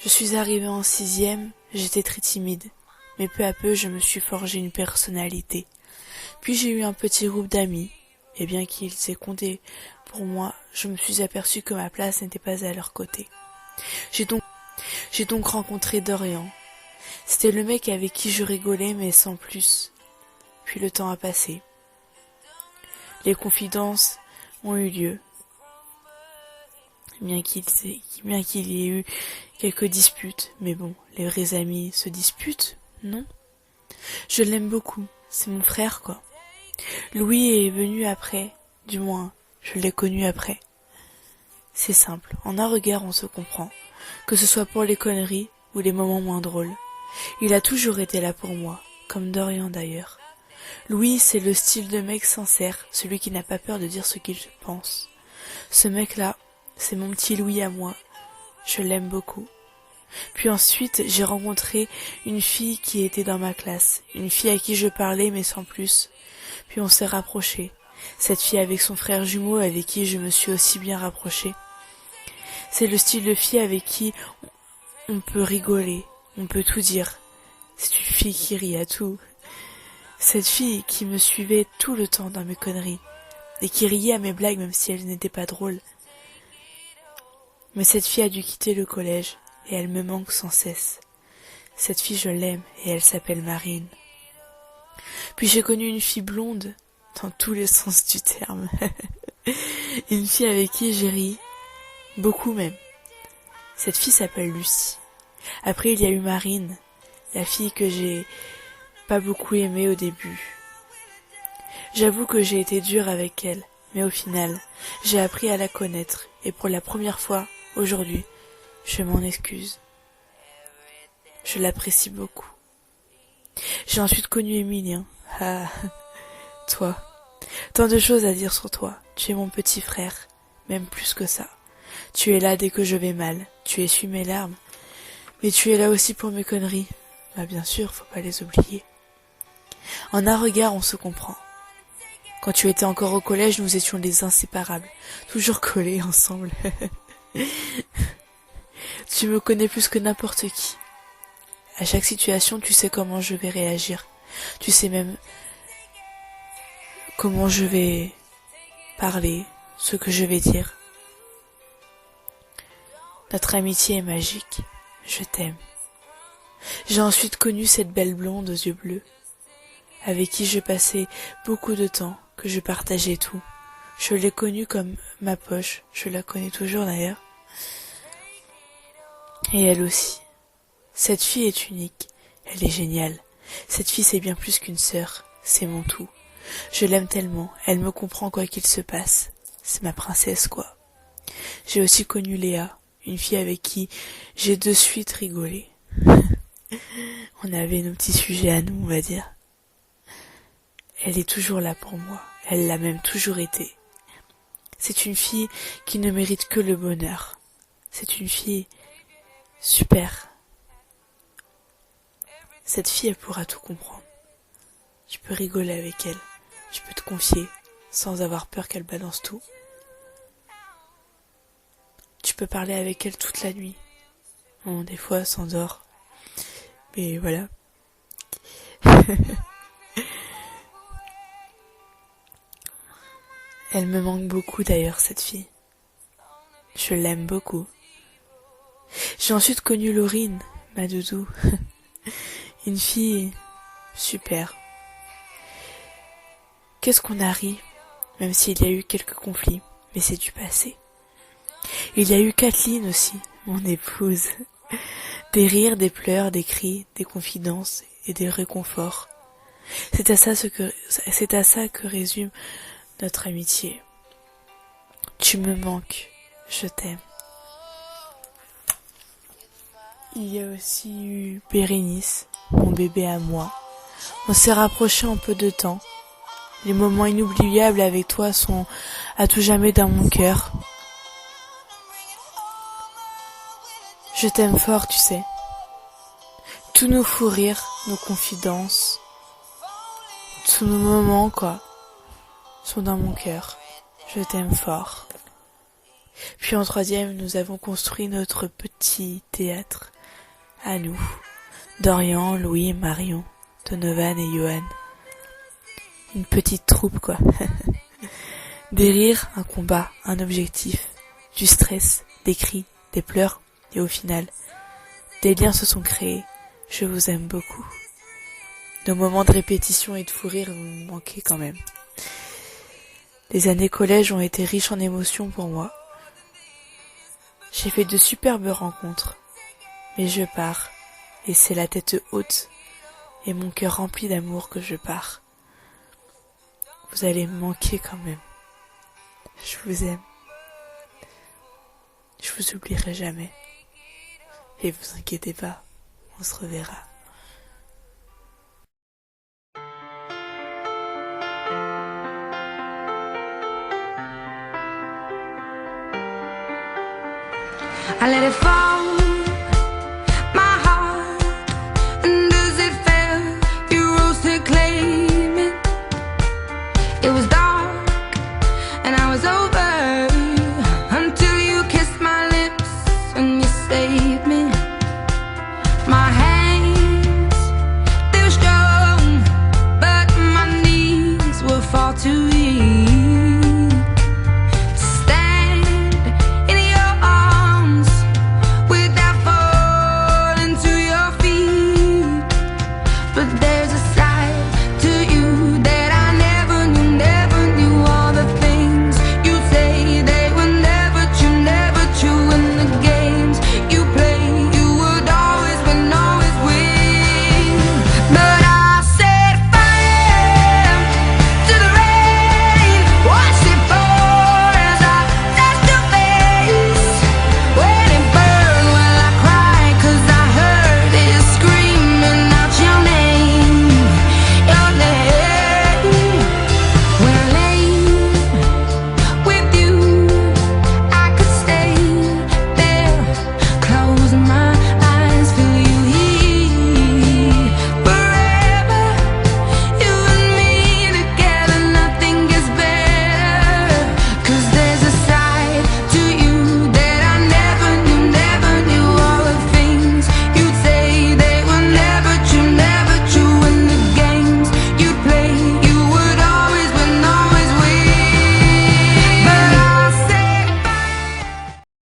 Je suis arrivée en 6e, j'étais très timide, mais peu à peu je me suis forgé une personnalité. Puis j'ai eu un petit groupe d'amis, et bien qu'ils aient compté pour moi, je me suis aperçue que ma place n'était pas à leur côté. J'ai donc rencontré Dorian. C'était le mec avec qui je rigolais mais sans plus. Puis le temps a passé. Les confidences ont eu lieu. Bien qu'il y ait eu quelques disputes, mais bon, les vrais amis se disputent, non? Je l'aime beaucoup, c'est mon frère quoi. Louis est venu après, du moins, je l'ai connu après. C'est simple, en un regard on se comprend, que ce soit pour les conneries ou les moments moins drôles. Il a toujours été là pour moi, comme Dorian d'ailleurs. Louis, c'est le style de mec sincère, celui qui n'a pas peur de dire ce qu'il pense. Ce mec-là, c'est mon petit Louis à moi. Je l'aime beaucoup. Puis ensuite, j'ai rencontré une fille qui était dans ma classe, une fille à qui je parlais mais sans plus. Puis on s'est rapprochés. Cette fille avec son frère jumeau avec qui je me suis aussi bien rapprochée. C'est le style de fille avec qui on peut rigoler, on peut tout dire. C'est une fille qui rit à tout. Cette fille qui me suivait tout le temps dans mes conneries et qui riait à mes blagues même si elles n'étaient pas drôles. Mais cette fille a dû quitter le collège et elle me manque sans cesse. Cette fille je l'aime et elle s'appelle Marine. Puis j'ai connu une fille blonde dans tous les sens du terme. Une fille avec qui j'ai ri, beaucoup même. Cette fille s'appelle Lucie. Après il y a eu Marine, la fille que j'ai pas beaucoup aimée au début. J'avoue que j'ai été dure avec elle, mais au final, j'ai appris à la connaître et pour la première fois, aujourd'hui, je m'en excuse. Je l'apprécie beaucoup. J'ai ensuite connu Emilien. Ah, toi. Tant de choses à dire sur toi. Tu es mon petit frère, même plus que ça. Tu es là dès que je vais mal. Tu essuies mes larmes. Mais tu es là aussi pour mes conneries. Bah bien sûr, faut pas les oublier. En un regard, on se comprend. Quand tu étais encore au collège, nous étions les inséparables. Toujours collés ensemble. Tu me connais plus que n'importe qui. À chaque situation, tu sais comment je vais réagir. Tu sais même comment je vais parler, ce que je vais dire. Notre amitié est magique. Je t'aime. J'ai ensuite connu cette belle blonde aux yeux bleus, avec qui je passais beaucoup de temps, que je partageais tout. Je l'ai connue comme ma poche, je la connais toujours d'ailleurs. Et elle aussi. Cette fille est unique, elle est géniale. Cette fille c'est bien plus qu'une sœur, c'est mon tout. Je l'aime tellement, elle me comprend quoi qu'il se passe. C'est ma princesse quoi. J'ai aussi connu Léa, une fille avec qui j'ai de suite rigolé. On avait nos petits sujets à nous, on va dire. Elle est toujours là pour moi, elle l'a même toujours été. C'est une fille qui ne mérite que le bonheur. C'est une fille super. Cette fille, elle pourra tout comprendre. Tu peux rigoler avec elle, tu peux te confier sans avoir peur qu'elle balance tout. Tu peux parler avec elle toute la nuit. Bon, des fois, elle s'endort. Mais voilà. Elle me manque beaucoup d'ailleurs, cette fille. Je l'aime beaucoup. J'ai ensuite connu Laurine, ma doudou. Une fille super. Qu'est-ce qu'on a ri, même s'il y a eu quelques conflits, mais c'est du passé. Il y a eu Kathleen aussi, mon épouse. Des rires, des pleurs, des cris, des confidences et des réconforts. C'est à ça que résume notre amitié. Tu me manques, je t'aime. Il y a aussi eu Bérénice, mon bébé à moi. On s'est rapprochés en peu de temps. Les moments inoubliables avec toi sont à tout jamais dans mon cœur. Je t'aime fort, tu sais. Tous nos fous rires, nos confidences, tous nos moments, quoi, sont dans mon cœur. Je t'aime fort. Puis en 3e, nous avons construit notre petit théâtre À nous, Dorian, Louis, Marion, Donovan et Johan. Une petite troupe, quoi. Des rires, un combat, un objectif, du stress, des cris, des pleurs, et au final, des liens se sont créés. Je vous aime beaucoup. Nos moments de répétition et de fou rire vont manquer quand même. Les années collège ont été riches en émotions pour moi. J'ai fait de superbes rencontres, mais je pars, et c'est la tête haute et mon cœur rempli d'amour que je pars. Vous allez me manquer quand même. Je vous aime. Je vous oublierai jamais. Et vous inquiétez pas, on se reverra. I let it fall.